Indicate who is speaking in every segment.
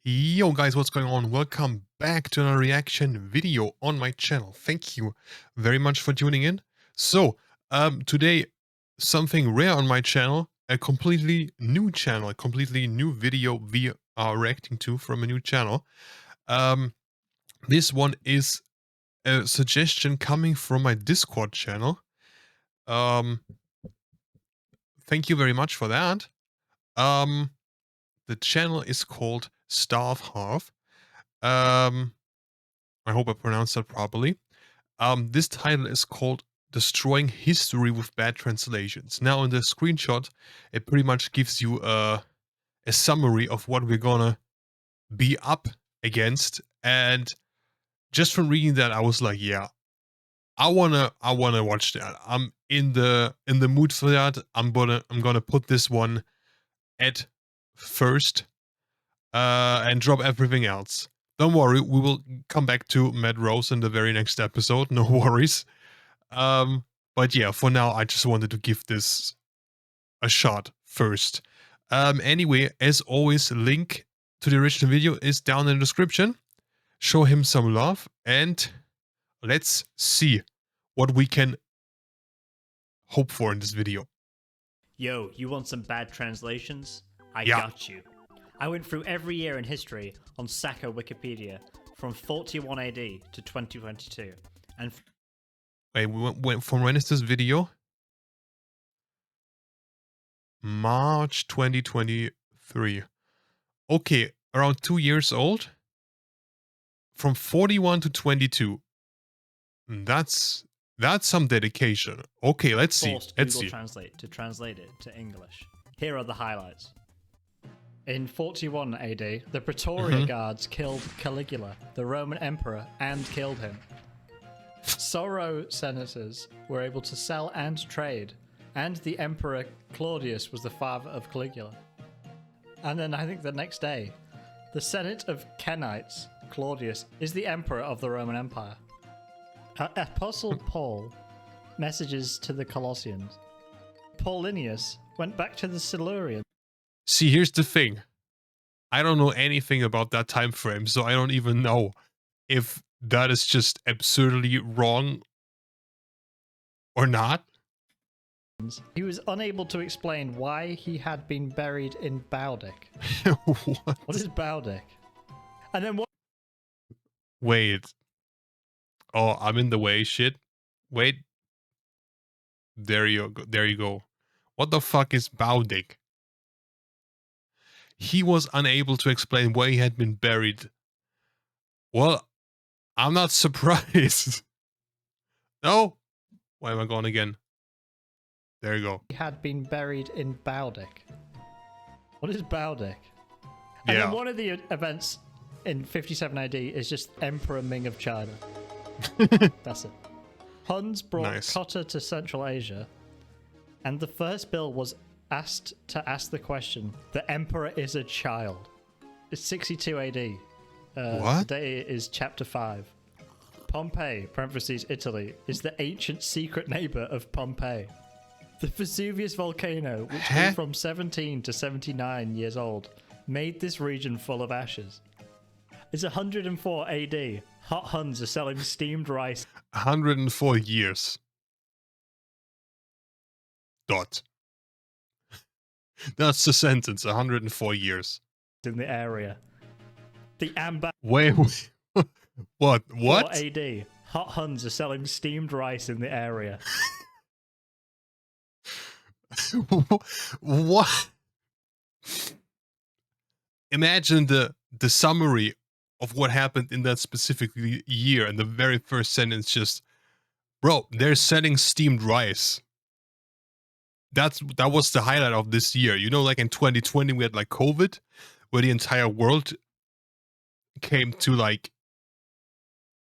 Speaker 1: Yo guys, what's going on? Welcome back to another reaction video on my channel. Thank you very much for tuning in. So, today, something rare on my channel, a completely new channel, a completely new video we are reacting to from a new channel. This one is a suggestion coming from my Discord channel. Thank you very much for that. The channel is called StarvHarv. I hope I pronounced that properly. This title is called Destroying History with Bad Translations. Now in the screenshot, it pretty much gives you a summary of what we're gonna be up against. And just from reading that, I was like, yeah, I wanna watch that. I'm in the mood for that. I'm gonna put this one at first and drop everything else. Don't worry, we will come back to Mad Rose in the very next episode, no worries. But yeah, for now, I just wanted to give this a shot first. Anyway, as always, link to the original video is down in the description. Show him some love, and let's see what we can hope for in this video.
Speaker 2: Yo, you want some bad translations? I got you. I went through every year in history on Saka Wikipedia from 41 AD to 2022. And
Speaker 1: wait, we went from when is this video? March 2023. Okay, around 2 years old. From 41 to 22. That's some dedication. Okay, let's see.
Speaker 2: Google Translate to translate it to English. Here are the highlights. In 41 AD, the Praetorian Guards killed Caligula, the Roman emperor, and killed him. Sorrow senators were able to sell and trade, and the emperor Claudius was the father of Caligula. And then I think the next day, the Senate of Kenites, Claudius, is the emperor of the Roman Empire. Apostle Paul messages to the Colossians. Paulinius went back to the Silurians.
Speaker 1: See, here's the thing. I don't know anything about that time frame, so I don't even know if that is just absurdly wrong or not.
Speaker 2: He was unable to explain why he had been buried in Baudic. What is Baudic? And then what?
Speaker 1: Wait. Oh, I'm in the way, shit. Wait. There you go. What the fuck is Baudic? He was unable to explain where he had been buried. Well, I'm not surprised. No? Why am I going again? There you go.
Speaker 2: He had been buried in Baudic. What is Baudic? And then one of the events in 57 AD is just Emperor Ming of China. That's it. Huns brought Cotta to Central Asia, and the first bill was asked the question, the emperor is a child. It's 62 AD.
Speaker 1: What?
Speaker 2: Today is chapter 5. Pompeii, parentheses Italy, is the ancient secret neighbor of Pompeii. The Vesuvius volcano, which grew from 17 to 79 years old, made this region full of ashes. It's 104 AD. Hot Huns are selling steamed rice.
Speaker 1: 104 years. Dot. That's the sentence. 104 years.
Speaker 2: In the area. The
Speaker 1: Wait. What?
Speaker 2: 4 AD. Hot Huns are selling steamed rice in the area.
Speaker 1: What? Imagine the summary of what happened in that specific year, and the very first sentence just, bro, they're selling steamed rice. That was the highlight of this year. You know, like in 2020 we had like COVID, where the entire world came to like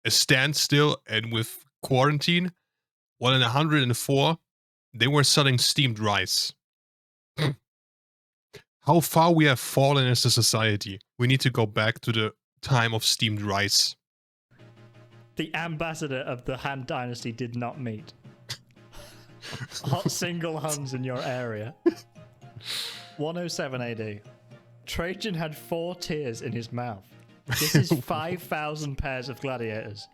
Speaker 1: a standstill and with quarantine. Well, in 104 they were selling steamed rice. How far we have fallen as a society. We need to go back to the time of steamed rice.
Speaker 2: The ambassador of the Han dynasty did not meet. Hot single Huns in your area. 107 AD. Trajan had 4 tears in his mouth. This is 5,000 pairs of gladiators.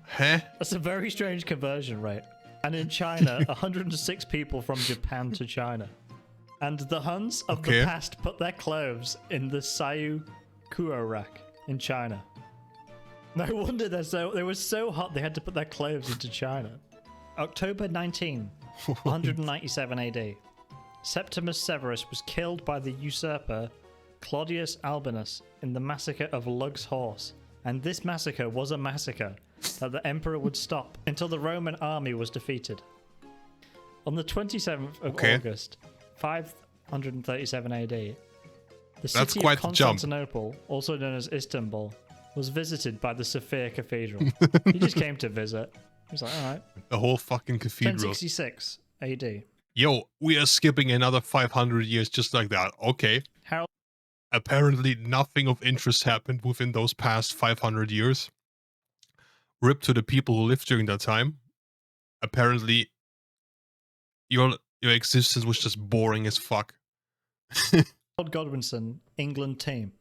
Speaker 1: Huh?
Speaker 2: That's a very strange conversion rate. And in China, 106 people from Japan to China. And the Huns of the past put their clothes in the Sayu Kuo rack in China. No wonder they were so hot they had to put their clothes into China. October 19, 197 AD. Septimus Severus was killed by the usurper Claudius Albinus in the massacre of Lug's Horse. And this massacre was a massacre that the emperor would stop until the Roman army was defeated. On the 27th of August, 537 AD, the city of Constantinople, also known as Istanbul, was visited by the Sophia Cathedral. He just came to visit. He was like, alright.
Speaker 1: The whole fucking cathedral.
Speaker 2: 1066 AD.
Speaker 1: Yo, we are skipping another 500 years just like that. Okay.
Speaker 2: Harold.
Speaker 1: Apparently nothing of interest happened within those past 500 years. Rip to the people who lived during that time. Apparently, your existence was just boring as fuck.
Speaker 2: Harold Godwinson, England team.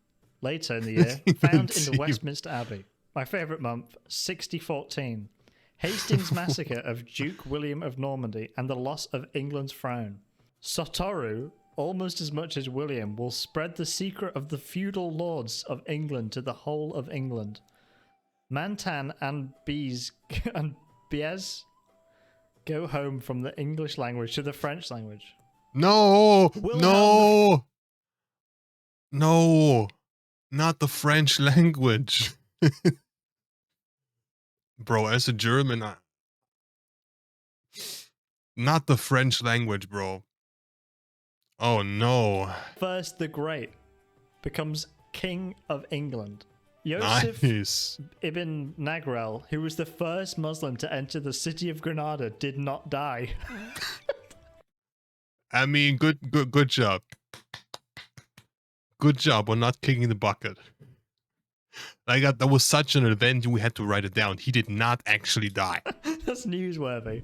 Speaker 2: Later in the year, found in the Westminster Abbey. My favourite month, 6014. Hastings massacre of Duke William of Normandy and the loss of England's throne. Sotoru, almost as much as William, will spread the secret of the feudal lords of England to the whole of England. Mantan and Biez go home from the English language to the French language.
Speaker 1: No! No! Not the French language. Bro, as a German, not the French language, bro. Oh no.
Speaker 2: First the Great becomes King of England. Yosef ibn Nagrel, who was the first Muslim to enter the city of Granada, did not die.
Speaker 1: I mean, good job. Good job on not kicking the bucket. Like that was such an event we had to write it down. He did not actually die.
Speaker 2: That's newsworthy.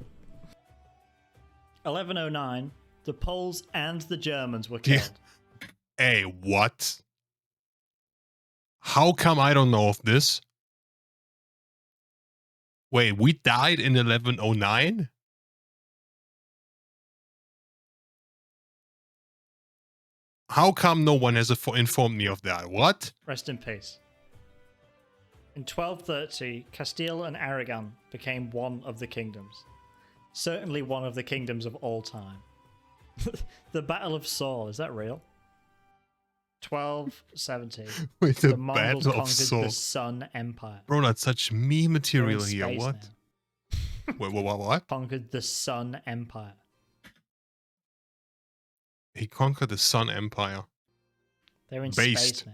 Speaker 2: 1109, the Poles and the Germans were killed.
Speaker 1: Hey, what? How come I don't know of this? Wait, we died in 1109? How come no one has informed me of that? What?
Speaker 2: Rest in peace. In 1230, Castile and Aragon became one of the kingdoms. Certainly one of the kingdoms of all time. The Battle of Saul, is that real? 1270.
Speaker 1: Wait,
Speaker 2: the Mongols conquered the Sun Empire.
Speaker 1: Bro, that's such meme material here. What? Wait, what?
Speaker 2: Conquered the Sun Empire.
Speaker 1: He conquered the Sun Empire.
Speaker 2: They're in space now.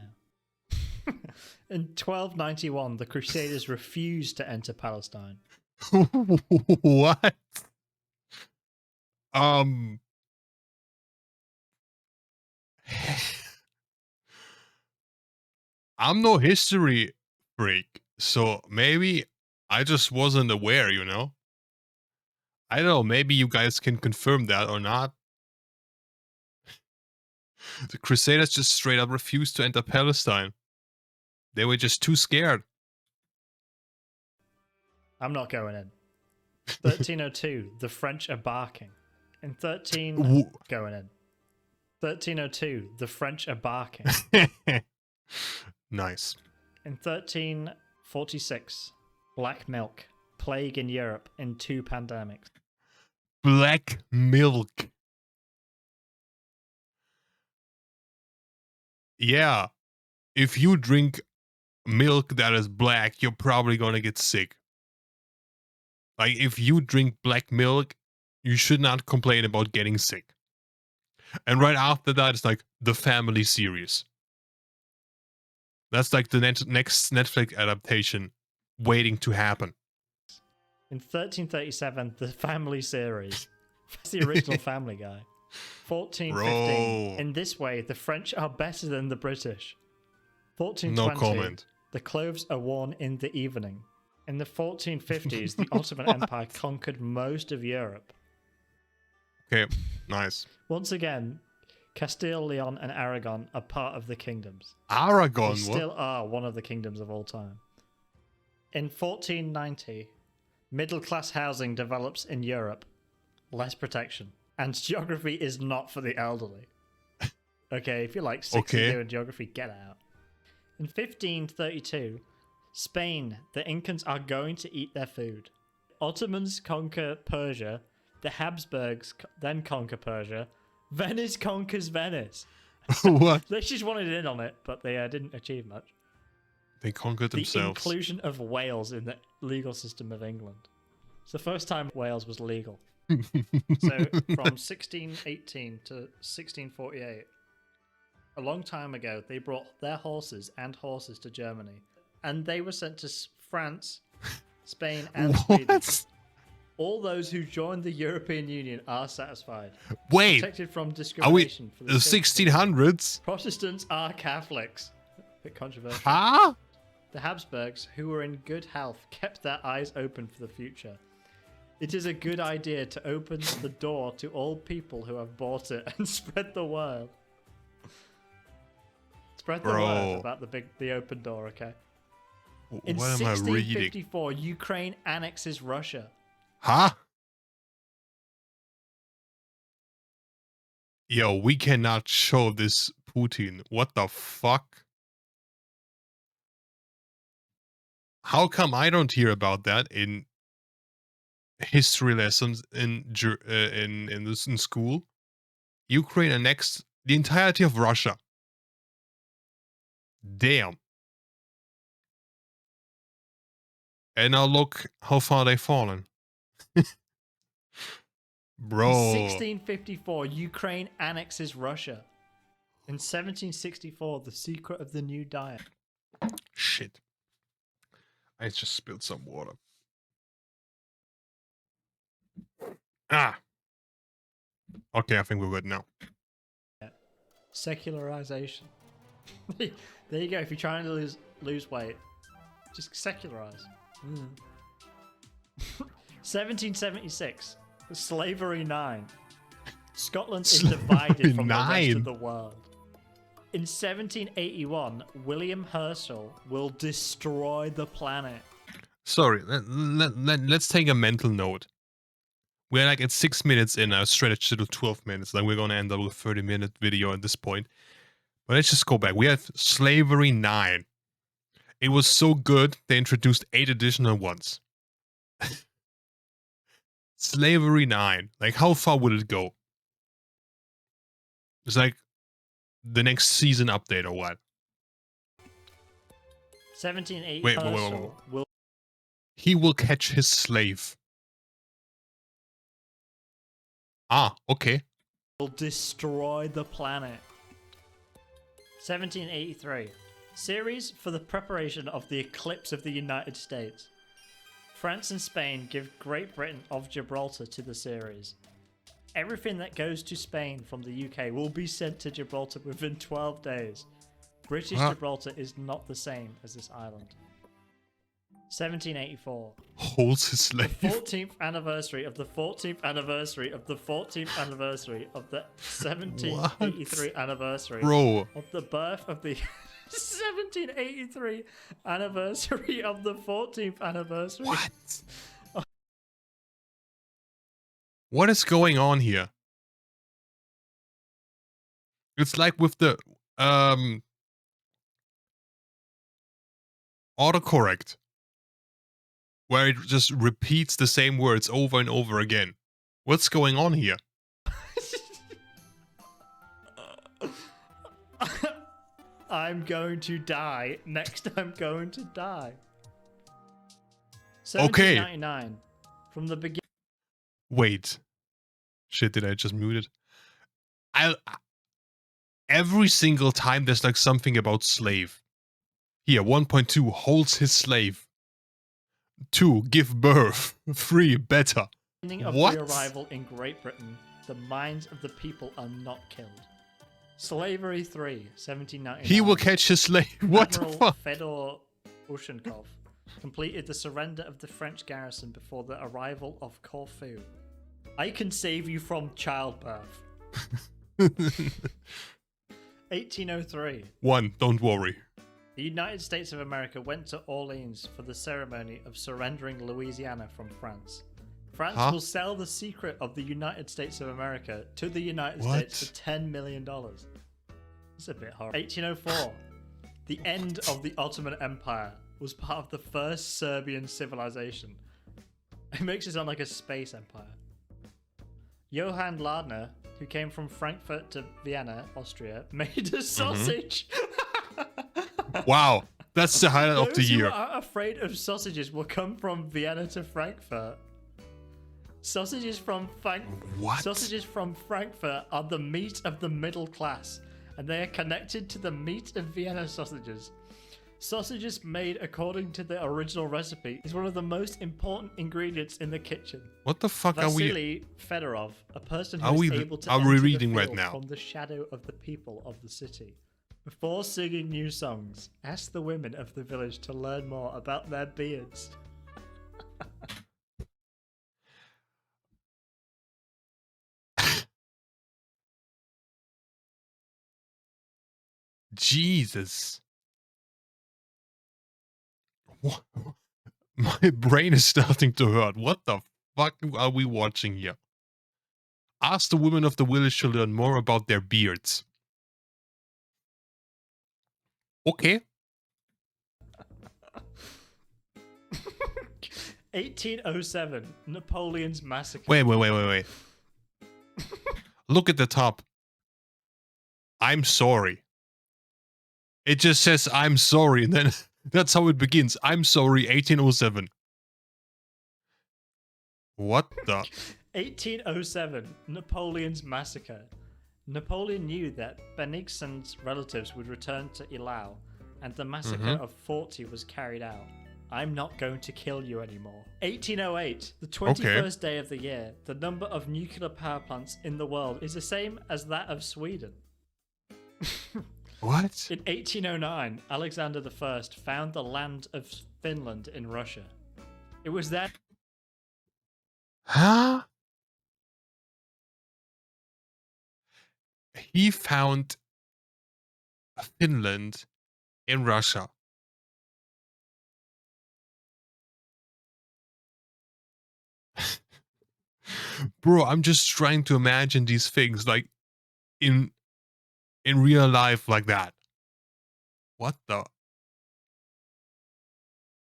Speaker 2: In 1291, the Crusaders refused to enter Palestine.
Speaker 1: What? I'm no history freak, so maybe I just wasn't aware, you know? I don't know, maybe you guys can confirm that or not. The Crusaders just straight up refused to enter Palestine. They were just too scared.
Speaker 2: I'm not going in. 1302, the French are barking. In 1302, the French are barking.
Speaker 1: Nice.
Speaker 2: In 1346, black milk, plague in Europe in 2 pandemics.
Speaker 1: Black milk. Yeah. If you drink milk that is black, you're probably gonna get sick. Like, if you drink black milk, you should not complain about getting sick. And right after that, it's like the Family series. That's like the next Netflix adaptation waiting to happen.
Speaker 2: In 1337, the Family series. That's the original Family Guy. 1415.
Speaker 1: Bro.
Speaker 2: In this way, the French are better than the British. 1420.
Speaker 1: No comment.
Speaker 2: The clothes are worn in the evening. In the 1450s, the Ottoman Empire conquered most of Europe.
Speaker 1: Okay, nice.
Speaker 2: Once again, Castile, Leon, and Aragon are part of the kingdoms.
Speaker 1: Aragon,
Speaker 2: They still are one of the kingdoms of all time. In 1490, middle-class housing develops in Europe. Less protection. And geography is not for the elderly. Okay, if you're like 60 doing geography, get out. In 1532, Spain, the Incans are going to eat their food. Ottomans conquer Persia. The Habsburgs then conquer Persia. Venice conquers Venice.
Speaker 1: What?
Speaker 2: They just wanted in on it, but they didn't achieve much.
Speaker 1: They conquered themselves.
Speaker 2: The inclusion of Wales in the legal system of England. It's the first time Wales was legal. So from 1618 to 1648, a long time ago, they brought their horses to Germany. And they were sent to France, Spain, and Sweden. All those who joined the European Union are satisfied.
Speaker 1: Wait,
Speaker 2: protected from
Speaker 1: are we
Speaker 2: discrimination for
Speaker 1: the 1600s?
Speaker 2: Protestants are Catholics. Bit controversial.
Speaker 1: Huh?
Speaker 2: The Habsburgs, who were in good health, kept their eyes open for the future. It is a good idea to open the door to all people who have bought it and spread the word. Spread the word about the open door, okay? In
Speaker 1: What am I reading?
Speaker 2: 1654, Ukraine annexes Russia.
Speaker 1: Huh? Yo, we cannot show this Putin. What the fuck? How come I don't hear about that in history lessons in school? Ukraine annexed the entirety of Russia. Damn. And now look how far they've fallen. Bro.
Speaker 2: In 1654, Ukraine annexes Russia. In 1764, The Secret of the New Diet.
Speaker 1: Shit. I just spilled some water. Ah. Okay, I think we're good now.
Speaker 2: Secularization. There you go. If you're trying to lose weight, just secularize. 1776. Slavery 9. Scotland is divided from the rest of the world. In 1781, William Herschel will destroy the planet.
Speaker 1: Sorry, let's take a mental note. We're like at 6 minutes in, I stretched it to 12 minutes. Like we're gonna end up with a 30-minute video at this point. But let's just go back. We have Slavery 9. It was so good, they introduced 8 additional ones. Slavery 9. Like, how far will it go? It's like the next season update or what?
Speaker 2: 1780.
Speaker 1: Wait. He will catch his slave. Ah, okay.
Speaker 2: Will destroy the planet. 1783. Series for the preparation of the eclipse of the United States. France and Spain give Great Britain of Gibraltar to the series. Everything that goes to Spain from the UK will be sent to Gibraltar within 12 days. British Gibraltar is not the same as this island. 1784.
Speaker 1: Holds his slave.
Speaker 2: The 14th anniversary of the 14th anniversary of the 14th anniversary of the 1783 anniversary of the birth of the 1783 anniversary of the 14th anniversary.
Speaker 1: What? What is going on here? It's like with the autocorrect, where it just repeats the same words over and over again. What's going on here?
Speaker 2: I'm going to die. Next, I'm going to die.
Speaker 1: Okay.
Speaker 2: 1799. From the beginning.
Speaker 1: Wait. Shit, did I just mute it? Every single time there's like something about slave. Here, 1.2 holds his slave. 2, give birth. 3, better.
Speaker 2: Of
Speaker 1: what?
Speaker 2: The arrival in Great Britain, the minds of the people are not killed. Slavery 3, 1799.
Speaker 1: He will catch his slave. What
Speaker 2: Admiral
Speaker 1: the fuck?
Speaker 2: Fedor Ushankov completed the surrender of the French garrison before the arrival of Corfu. I can save you from childbirth. 1803.
Speaker 1: One, don't worry.
Speaker 2: The United States of America went to Orleans for the ceremony of surrendering Louisiana from France. France
Speaker 1: Huh?
Speaker 2: will sell the secret of the United States of America to the United
Speaker 1: What?
Speaker 2: States for $10 million. It's a bit horrible. 1804. The end of the Ottoman Empire was part of the first Serbian civilization. It makes it sound like a space empire. Johann Lardner, who came from Frankfurt to Vienna, Austria, made a sausage.
Speaker 1: Wow, that's the highlight of the
Speaker 2: Those who
Speaker 1: year.
Speaker 2: are afraid of sausages will come from Vienna to Frankfurt. Sausages from
Speaker 1: What?
Speaker 2: Sausages from Frankfurt are the meat of the middle class, and they are connected to the meat of Vienna sausages. Sausages made according to the original recipe is one of the most important ingredients in the kitchen.
Speaker 1: What the fuck are we?
Speaker 2: Vasily Fedorov, a person
Speaker 1: Are
Speaker 2: who
Speaker 1: we-
Speaker 2: is able to
Speaker 1: are we
Speaker 2: enter the
Speaker 1: reading right
Speaker 2: field
Speaker 1: now?
Speaker 2: from the shadow of the people of the city. Before singing new songs, ask the women of the village to learn more about their beards.
Speaker 1: Jesus. What? My brain is starting to hurt. What the fuck are we watching here? Ask the women of the village to learn more about their beards. Okay.
Speaker 2: 1807, Napoleon's massacre.
Speaker 1: Wait. Look at the top. I'm sorry. It just says I'm sorry, and then that's how it begins. I'm sorry, 1807. What the?
Speaker 2: 1807, Napoleon's massacre. Napoleon knew that Bennigsen's relatives would return to Eylau, and the massacre of 40 was carried out. I'm not going to kill you anymore. 1808, the 21st day of the year, the number of nuclear power plants in the world is the same as that of Sweden.
Speaker 1: What?
Speaker 2: In 1809, Alexander I found the land of Finland in Russia. It was there.
Speaker 1: Huh? He found Finland in Russia. Bro, I'm just trying to imagine these things like in real life like that. What the?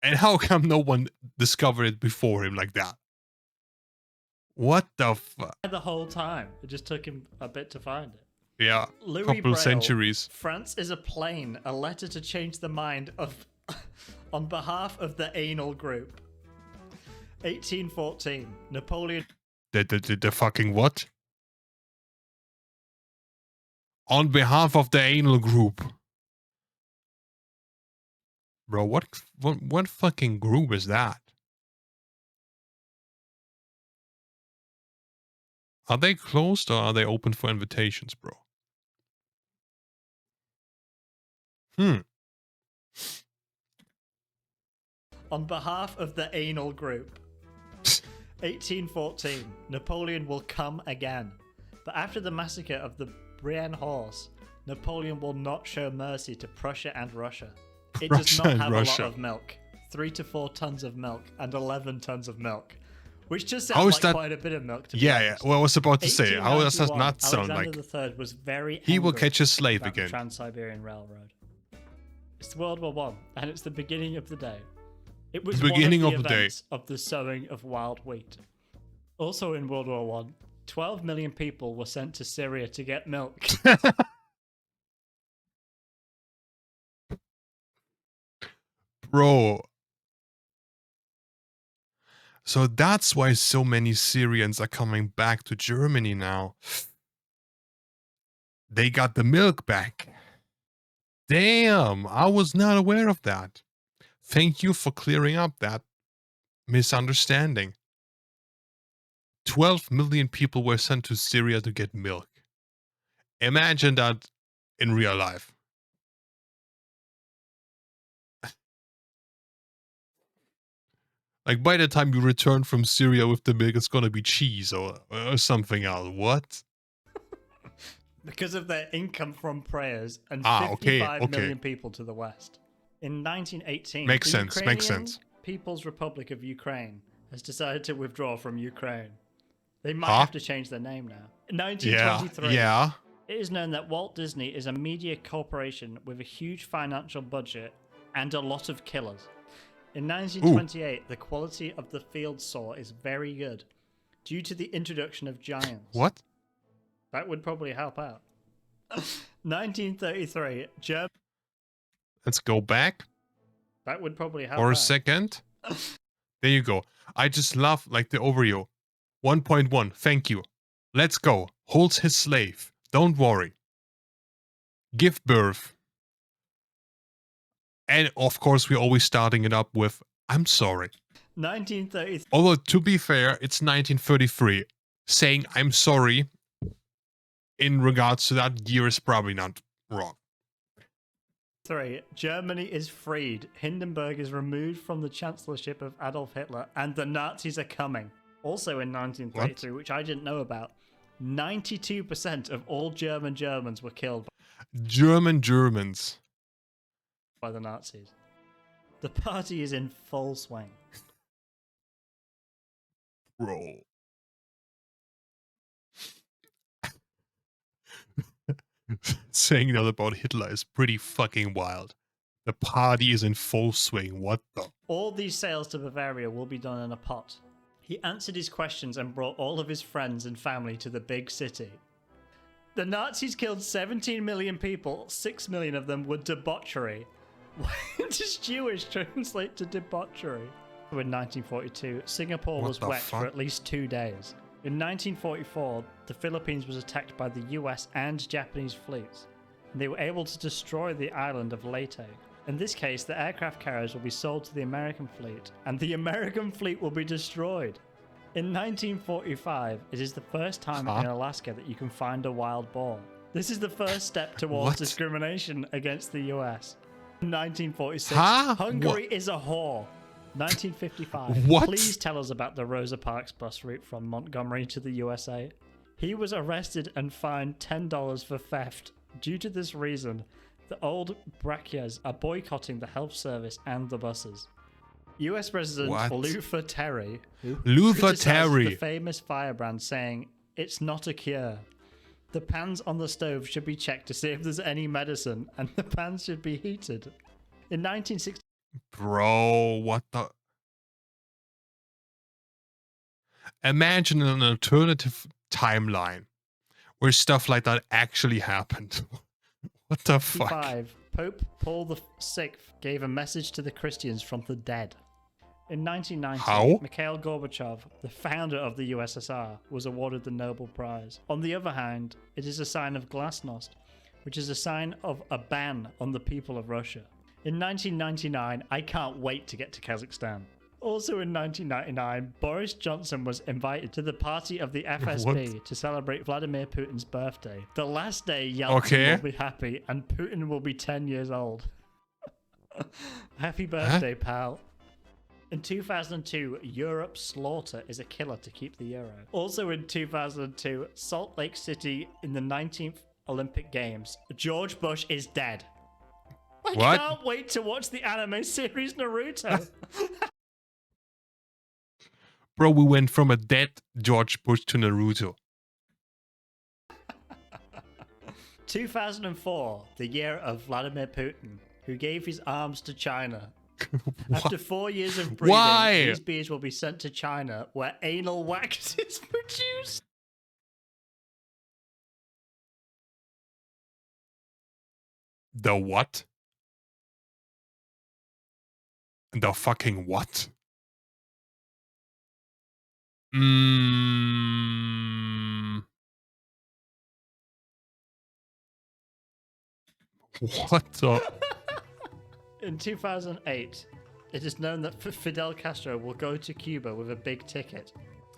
Speaker 1: And how come no one discovered it before him like that? What the fuck?
Speaker 2: The whole time. It just took him a bit to find it.
Speaker 1: Yeah,
Speaker 2: Louis
Speaker 1: couple
Speaker 2: Braille,
Speaker 1: centuries.
Speaker 2: France is a plane, a letter to change the mind of on behalf of the anal group. 1814, Napoleon.
Speaker 1: The fucking what? On behalf of the anal group. Bro, what fucking group is that? Are they closed or are they open for invitations, bro?
Speaker 2: On behalf of the anal group. 1814, Napoleon will come again. But after the massacre of the Brienne horse, Napoleon will not show mercy to Prussia and Russia. It does
Speaker 1: Prussia
Speaker 2: not
Speaker 1: and
Speaker 2: have
Speaker 1: Russia.
Speaker 2: a lot of milk. 3 to 4 tons of milk and 11 tons of milk. Which just
Speaker 1: How
Speaker 2: sounds
Speaker 1: is
Speaker 2: like
Speaker 1: that-
Speaker 2: quite a bit of milk to be
Speaker 1: Yeah.
Speaker 2: honest.
Speaker 1: Well, I was about to say, how does that
Speaker 2: 1891,
Speaker 1: not sound like?
Speaker 2: Alexander III was very
Speaker 1: He will
Speaker 2: angry
Speaker 1: catch a slave
Speaker 2: about the
Speaker 1: again.
Speaker 2: Trans-Siberian Railroad. It's World War One, and it's the beginning of the day. It was
Speaker 1: The beginning
Speaker 2: one
Speaker 1: of
Speaker 2: of
Speaker 1: the
Speaker 2: the
Speaker 1: day.
Speaker 2: events of the sowing of wild wheat. Also in World War One, 12 million people were sent to Syria to get milk.
Speaker 1: Bro. So that's why so many Syrians are coming back to Germany now. They got the milk back. Damn, I was not aware of that. Thank you for clearing up that misunderstanding. 12 million people were sent to Syria to get milk. Imagine that in real life. Like by the time you return from Syria with the milk, it's gonna be cheese or something else. What?
Speaker 2: because of their income from prayers and
Speaker 1: Ah,
Speaker 2: 55
Speaker 1: okay.
Speaker 2: million people to the west. In 1918,
Speaker 1: Makes
Speaker 2: the
Speaker 1: sense, makes
Speaker 2: Ukrainian
Speaker 1: sense.
Speaker 2: People's Republic of Ukraine has decided to withdraw from Ukraine. They might
Speaker 1: Huh?
Speaker 2: have to change their name now. In
Speaker 1: Yeah,
Speaker 2: 1923,
Speaker 1: yeah.
Speaker 2: it is known that Walt Disney is a media corporation with a huge financial budget and a lot of killers. In 1928, the quality of the field saw is very good due to the introduction of giants.
Speaker 1: What?
Speaker 2: That would probably help out. 1933, Germany.
Speaker 1: Let's go back
Speaker 2: That would probably help
Speaker 1: for a
Speaker 2: out.
Speaker 1: second. There you go. I just love like the overview. 1.1. Thank you. Let's go. Holds his slave. Don't worry. Give birth. And of course, we're always starting it up with I'm sorry.
Speaker 2: 1933.
Speaker 1: Although, to be fair, it's 1933. Saying I'm sorry in regards to that year is probably not wrong.
Speaker 2: Germany is freed. Hindenburg is removed from the chancellorship of Adolf Hitler, and the Nazis are coming. Also in 1933, which I didn't know about, 92% of all Germans were killed
Speaker 1: Germans.
Speaker 2: by the Nazis. The party is in full swing.
Speaker 1: Bro. Saying that about Hitler is pretty fucking wild. The party is in full swing. What the?
Speaker 2: All these sales to Bavaria will be done in a pot. He answered his questions and brought all of his friends and family to the big city. The Nazis killed 17 million people. 6 million of them were debauchery. Why does Jewish translate to debauchery? In 1942, Singapore was wet for at least 2 days. In 1944, the Philippines was attacked by the US and Japanese fleets, and they were able to destroy the island of Leyte. In this case, the aircraft carriers will be sold to the American fleet, and the American fleet will be destroyed. In 1945, it is the first time in Alaska that you can find a wild boar. This is the first step towards discrimination against the US. In 1946, Hungary is a whore. 1955. Please tell us about the Rosa Parks bus route from Montgomery to the USA. He was arrested and fined $10 for theft. Due to this reason, the old Brackias are boycotting the health service and the buses. US President Luther Terry, the famous firebrand, saying, "It's not a cure. The pans on the stove should be checked to see if there's any medicine, and the pans should be heated." In 1960,
Speaker 1: bro, what the? Imagine an alternative timeline where stuff like that actually happened. What the fuck?
Speaker 2: Pope Paul VI gave a message to the Christians from the dead. In 1990, Mikhail Gorbachev, the founder of the USSR, was awarded the Nobel Prize. On the other hand, it is a sign of glasnost, which is a sign of a ban on the people of Russia. In 1999, I can't wait to get to Kazakhstan. Also in 1999, Boris Johnson was invited to the party of the FSB to celebrate Vladimir Putin's birthday. The last day, Yeltsin will be happy and Putin will be 10 years old. Happy birthday, pal. In 2002, Europe's slaughter is a killer to keep the euro. Also in 2002, Salt Lake City in the 19th Olympic Games, George Bush is dead. I can't wait to watch the anime series Naruto.
Speaker 1: Bro, we went from a dead George Bush to Naruto.
Speaker 2: 2004, the year of Vladimir Putin, who gave his arms to China. After 4 years of breeding, these bees will be sent to China, where anal wax is produced.
Speaker 1: The what? The fucking what? What the?
Speaker 2: In 2008, it is known that Fidel Castro will go to Cuba with a big ticket.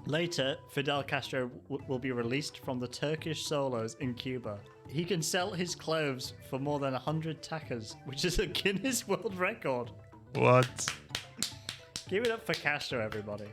Speaker 2: Later, Fidel Castro will be released from the Turkish solos in Cuba. He can sell his clothes for more than 100 takas, which is a Guinness World Record.
Speaker 1: What?
Speaker 2: Give it up for Castro, everybody.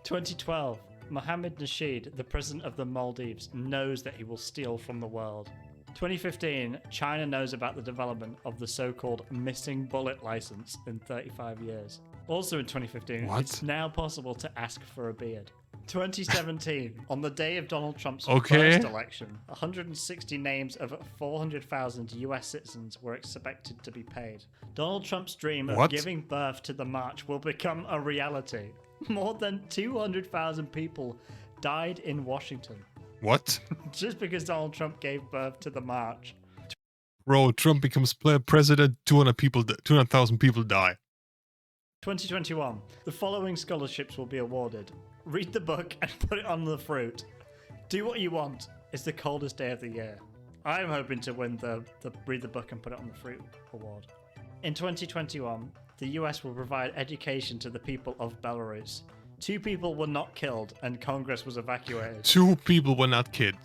Speaker 2: 2012. Mohammed Nasheed, the president of the Maldives, knows that he will steal from the world. 2015, China knows about the development of the so-called missing bullet license in 35 years. Also in 2015,
Speaker 1: What?
Speaker 2: it's now possible to ask for a beard. 2017, on the day of Donald Trump's
Speaker 1: Okay.
Speaker 2: first election, 160 names of 400,000 US citizens were expected to be paid. Donald Trump's dream of
Speaker 1: What?
Speaker 2: giving birth to the march will become a reality. More than 200,000 people died in Washington
Speaker 1: What?
Speaker 2: just because Donald Trump gave birth to the march.
Speaker 1: Bro, Trump becomes president, 200,000 people die.
Speaker 2: 2021, the following scholarships will be awarded. Read the book and put it on the fruit. Do what you want. It's the coldest day of the year. I'm hoping to win the read the book and put it on the fruit award. In 2021, the US will provide education to the people of Belarus. 2 people were not killed and Congress was evacuated.
Speaker 1: 2 people were not killed.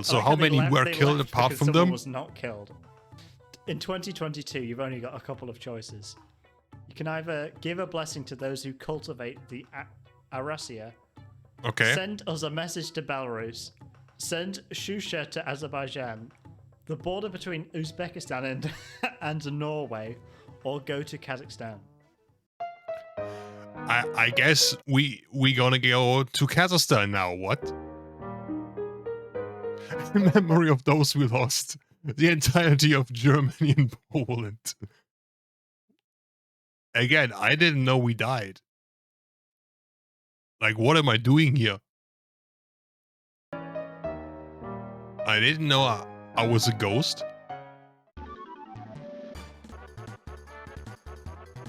Speaker 1: So how many were killed apart from them?
Speaker 2: Was not killed. In 2022, you've only got a couple of choices. You can either give a blessing to those who cultivate the Arasia,
Speaker 1: Okay.
Speaker 2: send us a message to Belarus, send Shusha to Azerbaijan, the border between Uzbekistan and Norway, or go to Kazakhstan.
Speaker 1: I guess we gonna go to Kazakhstan now. What? In memory of those we lost, the entirety of Germany and Poland. Again, I didn't know we died. Like, what am I doing here? I didn't know I was a ghost.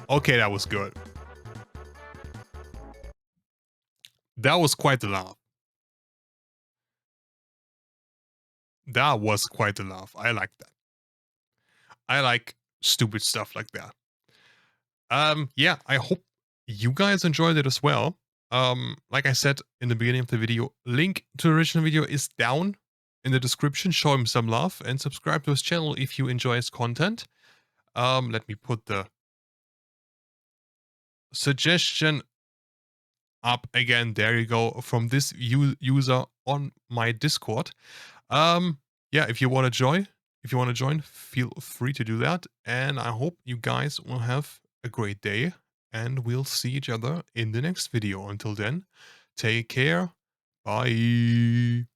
Speaker 1: Okay, that was good. That was quite a laugh. That was quite a laugh. I like that. I like stupid stuff like that. Yeah, I hope you guys enjoyed it as well. Like I said in the beginning of the video, link to the original video is down in the description. Show him some love and subscribe to his channel if you enjoy his content. Let me put the suggestion up again. There you go, from this user on my Discord. Yeah, if you want to join, feel free to do that. And I hope you guys will have a great day, and we'll see each other in the next video. Until then, take care. Bye.